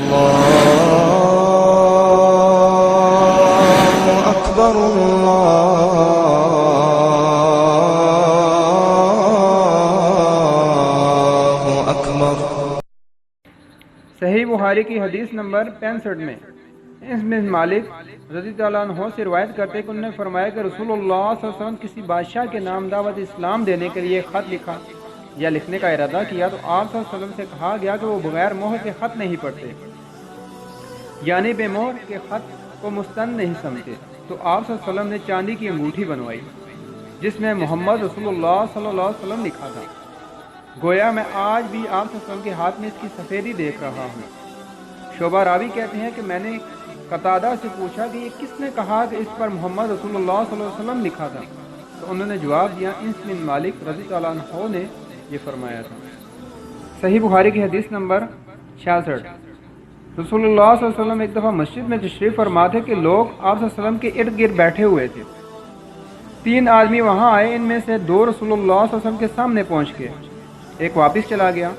الله أكبر الله أكبر۔ صحیح بخاری کی حدیث نمبر 65 میں انس بن مالک رضی اللہ عنہ سے روایت کرتے کہ انہوں نے فرمایا کہ رسول اللہ صلی اللہ علیہ وسلم کسی بادشاہ کے نام دعوت اسلام دینے کے لیے خط لکھا یا لکھنے کا ارادہ کیا تو آپ صلی اللہ علیہ وسلم سے کہا گیا کہ وہ بغیر مہر کے خط نہیں پڑھتے، یعنی بے مہر کے خط کو مستند نہیں سمجھتے۔ تو آپ صلی اللہ علیہ وسلم نے چاندی کی انگوٹھی بنوائی جس میں محمد رسول اللہ صلی اللہ علیہ وسلم لکھا تھا۔ گویا میں آج بھی آپ صلی اللہ علیہ وسلم کے ہاتھ میں اس کی سفیدی دیکھ رہا ہوں۔ شعبہ راوی کہتے ہیں کہ میں نے قتادہ سے پوچھا کہ یہ کس نے کہا کہ اس پر محمد رسول اللہ صلی اللہ علیہ وسلم لکھا تھا، تو انہوں نے جواب دیا انس بن مالک رضی اللہ عنہ نے یہ فرمایا تھا۔ صحیح بخاری کی حدیث نمبر 66۔ رسول اللہ صلی اللہ علیہ وسلم ایک دفعہ مسجد میں تشریف فرما تھے کہ لوگ آپ صلی اللہ علیہ وسلم کے ارد گرد بیٹھے ہوئے تھے۔ 3 آدمی وہاں آئے، ان میں سے 2 رسول اللہ صلی اللہ علیہ وسلم کے سامنے پہنچ گئے، ایک واپس چلا گیا۔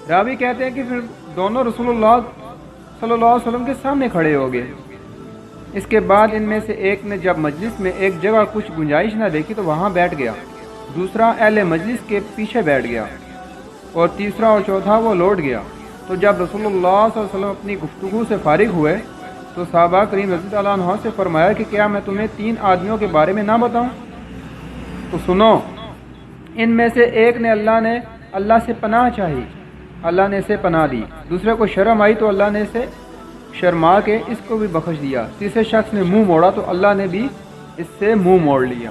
راوی کہتے ہیں کہ پھر دونوں رسول اللہ صلی اللہ علیہ وسلم کے سامنے کھڑے ہو گئے۔ اس کے بعد ان میں سے ایک نے جب مجلس میں ایک جگہ کچھ گنجائش نہ دیکھی تو وہاں بیٹھ گیا، دوسرا اہل مجلس کے پیچھے بیٹھ گیا، اور تیسرا اور چوتھا وہ لوٹ گیا۔ تو جب رسول اللہ صلی اللہ علیہ وسلم اپنی گفتگو سے فارغ ہوئے تو صحابہ کریم رضی اللہ عنہ سے فرمایا کہ کیا میں تمہیں 3 آدمیوں کے بارے میں نہ بتاؤں؟ تو سنو، ان میں سے ایک نے اللہ سے پناہ چاہی، اللہ نے اسے پناہ دی، دوسرے کو شرم آئی تو اللہ نے اسے شرما کے اس کو بھی بخش دیا، تیسرے شخص نے منہ موڑا تو اللہ نے بھی اس سے منہ موڑ لیا۔